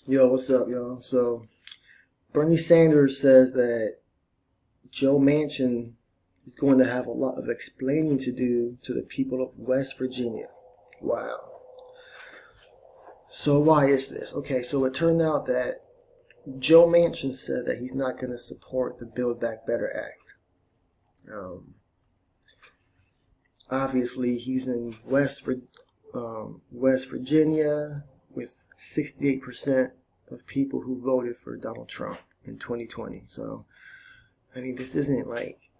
Yo, what's up, y'all? So, Bernie Sanders says that Joe Manchin is going to have a lot of explaining to do to the people of West Virginia. Wow. So, why is this? Okay, so it turned out that Joe Manchin said that he's not going to support the Build Back Better Act. Obviously, he's in West Virginia with 68% of people who voted for Donald Trump in 2020. So, I mean, this isn't like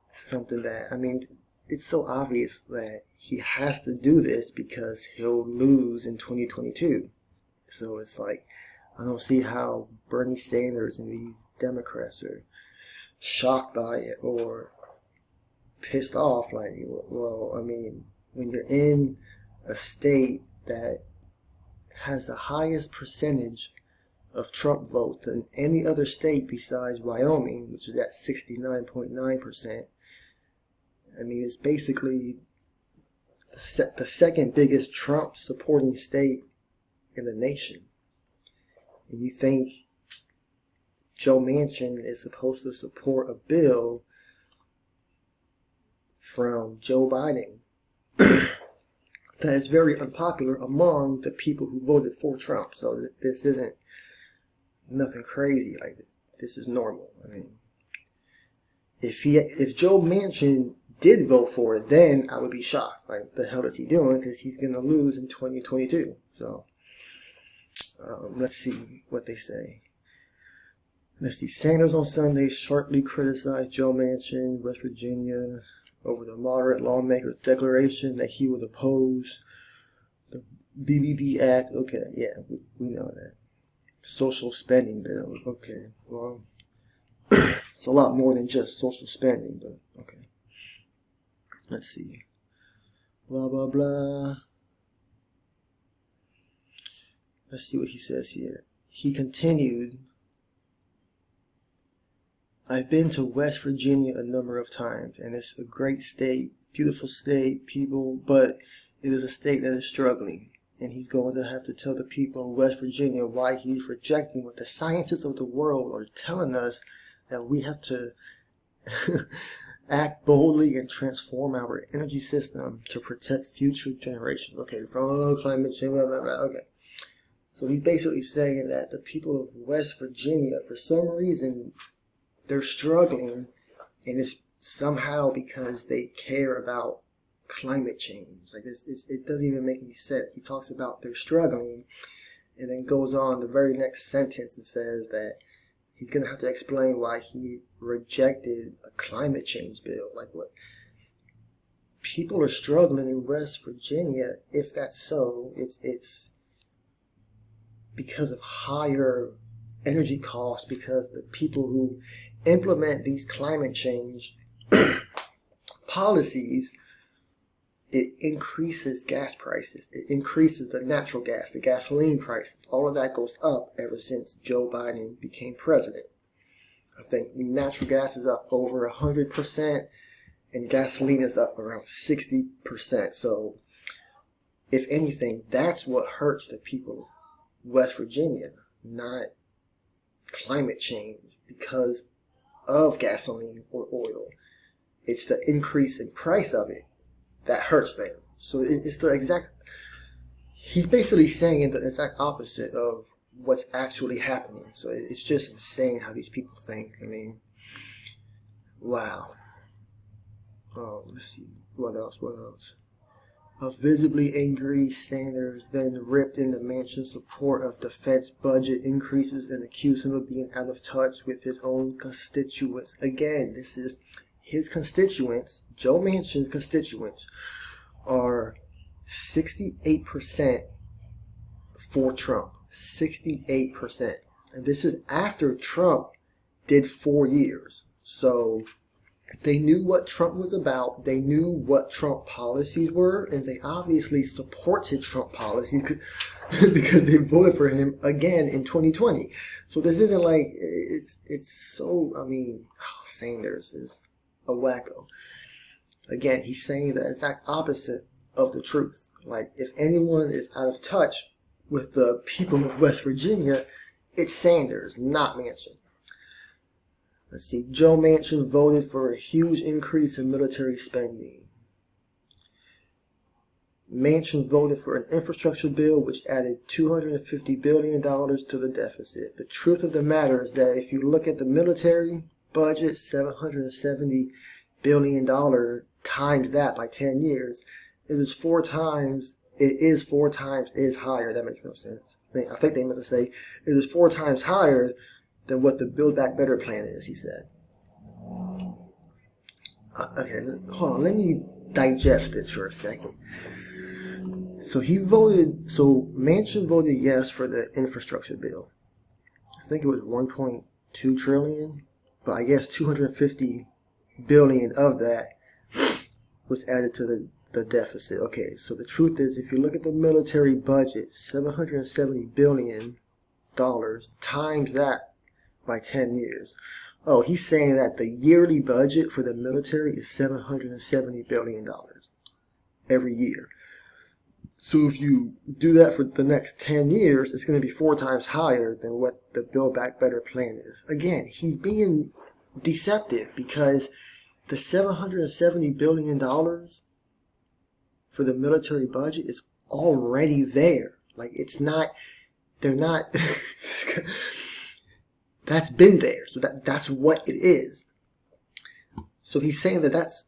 something that, it's so obvious that he has to do this because he'll lose in 2022. So it's like, I don't see how Bernie Sanders and these Democrats are shocked by it or pissed off. Like, well, when you're in a state that has the highest percentage of Trump votes than any other state besides Wyoming, which is at 69.9%. It's basically the second biggest Trump supporting state in the nation. And you think Joe Manchin is supposed to support a bill from Joe Biden that is very unpopular among the people who voted for Trump. So this isn't nothing crazy. Like, this is normal. If Joe Manchin did vote for it, then I would be shocked. Like, what the hell is he doing? Because he's going to lose in 2022. So, let's see what they say. Let's see. Sanders on Sunday sharply criticized Joe Manchin, West Virginia, over the moderate lawmaker's declaration that he would oppose the BBB Act. Okay, yeah, we know that. Social spending bill. Okay, well, it's a lot more than just social spending, but okay. Let's see. Blah, blah, blah. Let's see what he says here. He continued, I've been to West Virginia a number of times, and it's a great state, beautiful state, people, but it is a state that is struggling. And he's going to have to tell the people of West Virginia why he's rejecting what the scientists of the world are telling us, that we have to act boldly and transform our energy system to protect future generations. Okay, from climate change, blah, blah, blah. Okay. So he's basically saying that the people of West Virginia, for some reason, they're struggling, and it's somehow because they care about climate change. Like, it doesn't even make any sense. He talks about they're struggling, and then goes on the very next sentence and says that he's going to have to explain why he rejected a climate change bill. Like, what? People are struggling in West Virginia. If that's so, it's because of higher energy costs, because the people who implement these climate change policies, it increases gas prices. It increases the natural gas, the gasoline prices. All of that goes up ever since Joe Biden became president. I think natural gas is up over 100%, and gasoline is up around 60%. So, if anything, that's what hurts the people of West Virginia, not climate change because of gasoline or oil. It's the increase in price of it that hurts them. So it's the exact, he's basically saying the exact opposite of what's actually happening. So it's just insane how these people think. Wow. Oh, let's see. What else? A visibly angry Sanders then ripped into Manchin's support of the Fed's budget increases and accused him of being out of touch with his own constituents. Again, this is his constituents, Joe Manchin's constituents, are 68% for Trump. 68%. And this is after Trump did 4 years. So they knew what Trump was about. They knew what Trump policies were, and they obviously supported Trump policies because they voted for him again in 2020. So this isn't like, it's so, Sanders is a wacko. Again, he's saying the exact opposite of the truth. Like, if anyone is out of touch with the people of West Virginia, it's Sanders, not Manchin. Let's see. Joe Manchin voted for a huge increase in military spending. Manchin voted for an infrastructure bill which added $250 billion to the deficit. The truth of the matter is that if you look at the military budget, $770 billion times that by 10 years, it is four times higher. That makes no sense. I think they meant to say it is 4 times higher than what the Build Back Better plan is, he said. Okay, hold on. Let me digest this for a second. So Manchin voted yes for the infrastructure bill. I think it was 1.2 trillion, but I guess 250 billion of that was added to the deficit. Okay, so the truth is, if you look at the military budget, $770 billion times that by 10 years. Oh, he's saying that the yearly budget for the military is $770 billion every year. So if you do that for the next 10 years, it's going to be 4 times higher than what the Build Back Better plan is. Again, he's being deceptive because the $770 billion for the military budget is already there. Like, it's not, they're not, that's been there. So that's what it is. So he's saying that that's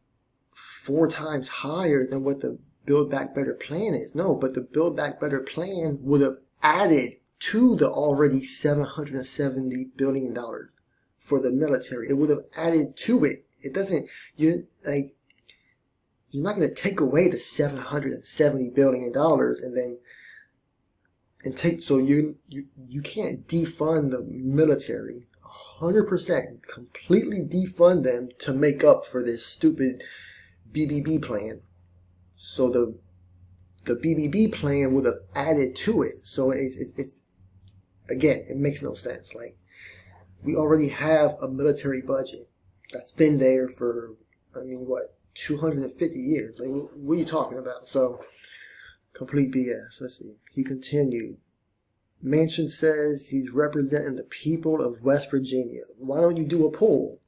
4 times higher than what the Build Back Better plan is. No, but the Build Back Better plan would have added to the already $770 billion for the military. It would have added to it. It doesn't, you're not going to take away the $770 billion so you can't defund the military 100%, completely defund them to make up for this stupid BBB plan. So the BBB plan would have added to it. So it's again, it makes no sense. Like, we already have a military budget that's been there for, 250 years. Like, what are you talking about? So, complete BS. Let's see. He continued. Manchin says he's representing the people of West Virginia. Why don't you do a poll?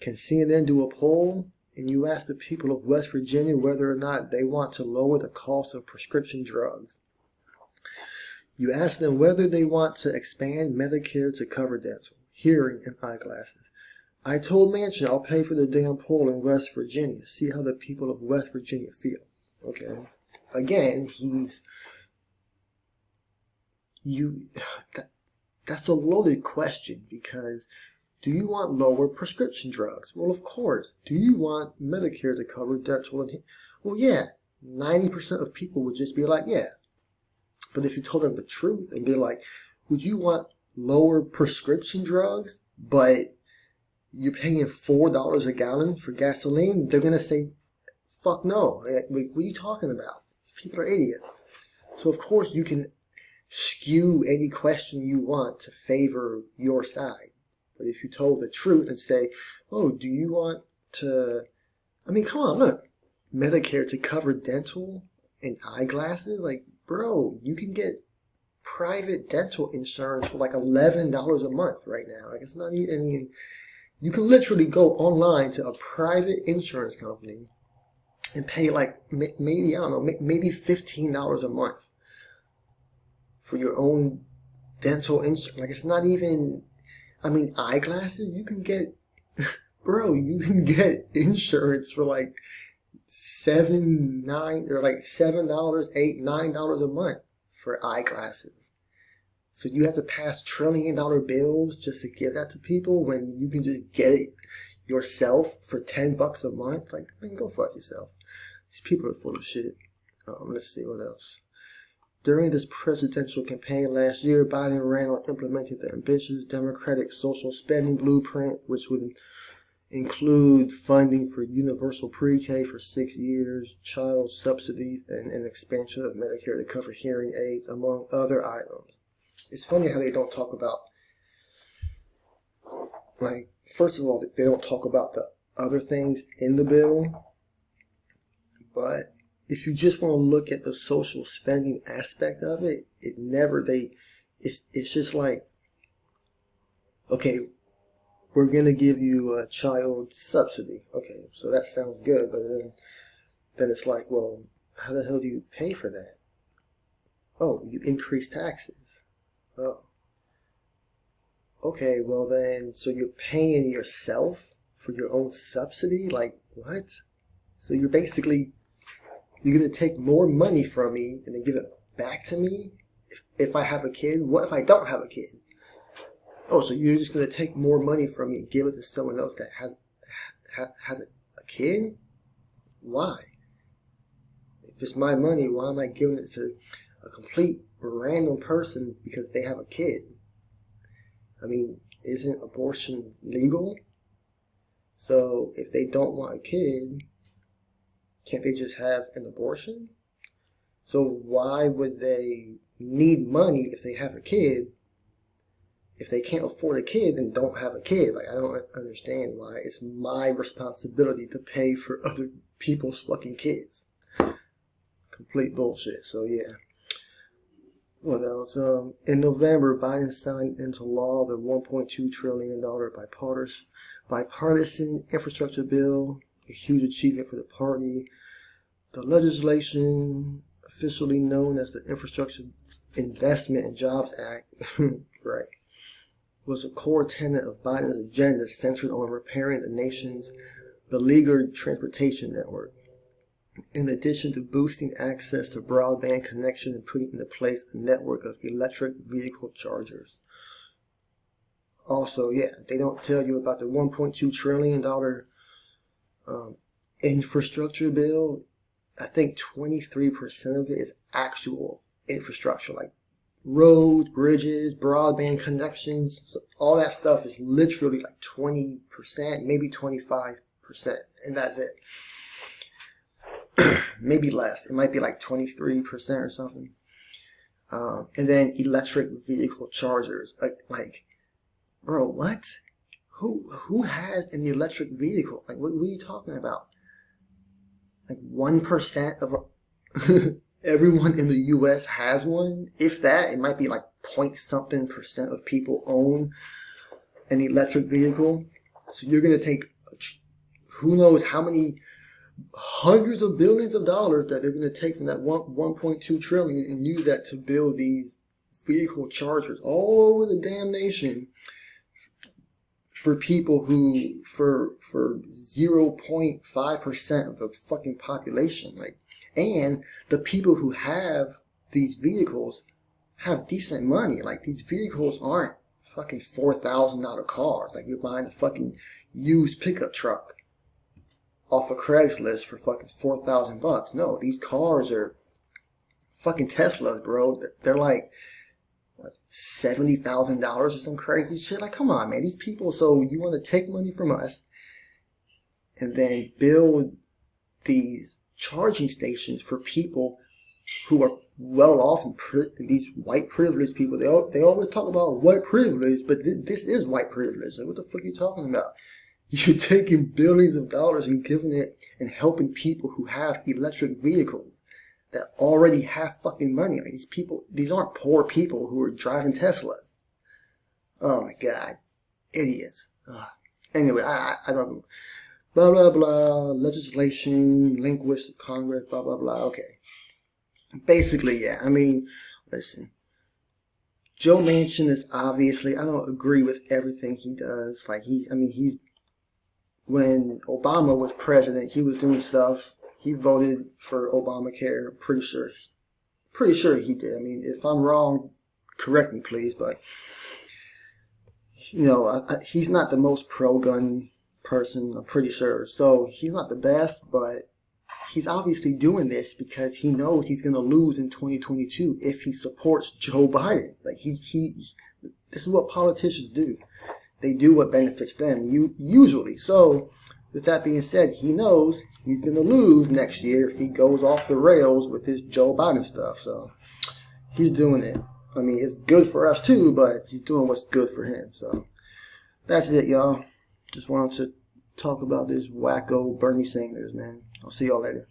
Can CNN do a poll? And you ask the people of West Virginia whether or not they want to lower the cost of prescription drugs. You ask them whether they want to expand Medicare to cover dental, hearing, and eyeglasses. I told Manchin I'll pay for the damn poll in West Virginia. See how the people of West Virginia feel. Okay. Again, that's a loaded question, because do you want lower prescription drugs? Well, of course. Do you want Medicare to cover dental and well, yeah. 90% of people would just be like, yeah. But if you told them the truth and be like, would you want lower prescription drugs, but you're paying $4 a gallon for gasoline? They're going to say, fuck no. What are you talking about? These people are idiots. So, of course, you can skew any question you want to favor your side. But if you told the truth and say, oh, do you want to, come on, look, Medicare to cover dental and eyeglasses? Like, bro, you can get private dental insurance for like $11 a month right now. Like, it's not even, you can literally go online to a private insurance company and pay like maybe, I don't know, maybe $15 a month for your own dental insurance. Like, it's not even, eyeglasses, you can get, bro, you can get insurance for like $7, $8, $9 a month for eyeglasses. So you have to pass $1 trillion bills just to give that to people when you can just get it yourself for $10 a month. Like, man, go fuck yourself. These people are full of shit. Let's see what else. During this presidential campaign last year, Biden ran on implementing the ambitious Democratic social spending blueprint, which would include funding for universal pre-K for 6 years, child subsidies, and an expansion of Medicare to cover hearing aids, among other items. It's funny how they don't talk about, like, first of all, they don't talk about the other things in the bill, but if you just want to look at the social spending aspect of it, it's just like, okay, we're going to give you a child subsidy. Okay, so that sounds good, but then it's like, well, how the hell do you pay for that? Oh, you increase taxes. Oh. Okay, well then, so you're paying yourself for your own subsidy? Like, what? So you're going to take more money from me and then give it back to me if I have a kid? What if I don't have a kid? Oh, so you're just going to take more money from me and give it to someone else that has a kid? Why? If it's my money, why am I giving it to a complete random person because they have a kid? I mean, isn't abortion legal? So if they don't want a kid, can't they just have an abortion? So why would they need money if they have a kid? If they can't afford a kid, then don't have a kid. Like, I don't understand why it's my responsibility to pay for other people's fucking kids. Complete bullshit. So yeah. What else? In November, Biden signed into law the $1.2 trillion bipartisan infrastructure bill, a huge achievement for the party. The legislation, officially known as the Infrastructure Investment and Jobs Act, right, was a core tenet of Biden's agenda centered on repairing the nation's beleaguered transportation network. In addition to boosting access to broadband connection and putting into place a network of electric vehicle chargers. Also, yeah, they don't tell you about the $1.2 trillion infrastructure bill. I think 23% of it is actual infrastructure, like roads, bridges, broadband connections. So all that stuff is literally like 20%, maybe 25%, and that's it. Maybe less. It might be like 23% or something. And then electric vehicle chargers. Like, bro, what? Who has an electric vehicle? Like, what are you talking about? Like 1% of everyone in the U.S. has one. If that, it might be like point-something% of people own an electric vehicle. So you're going to take who knows how many hundreds of billions of dollars that they're going to take from that 1.2 trillion and use that to build these vehicle chargers all over the damn nation for people who, for 0.5% of the fucking population. Like, and the people who have these vehicles have decent money. Like, these vehicles aren't fucking $4,000 cars. Like, you're buying a fucking used pickup truck off of Craigslist for fucking $4,000. No, these cars are fucking Teslas, bro. They're like what, $70,000 or some crazy shit. Like, come on, man. These people. So you want to take money from us and then build these charging stations for people who are well off and these white privileged people. They always talk about white privilege, but this is white privilege. Like, what the fuck are you talking about? You're taking billions of dollars and giving it and helping people who have electric vehicles that already have fucking money. Like, these aren't poor people who are driving Teslas. Oh my god. Idiots. Anyway, I don't know. Blah, blah, blah. Legislation, linguistic Congress, blah, blah, blah. Okay. Basically, yeah. I mean, listen. Joe Manchin is obviously, I don't agree with everything he does. Like, when Obama was president, he was doing stuff. He voted for Obamacare. I'm pretty sure he did. I mean, if I'm wrong, correct me, please. But, you know, he's not the most pro-gun person, I'm pretty sure. So he's not the best, but he's obviously doing this because he knows he's going to lose in 2022 if he supports Joe Biden. Like, this is what politicians do. They do what benefits them, usually. So, with that being said, he knows he's going to lose next year if he goes off the rails with this Joe Biden stuff. So, he's doing it. I mean, it's good for us too, but he's doing what's good for him. So, that's it, y'all. Just wanted to talk about this wacko Bernie Sanders, man. I'll see y'all later.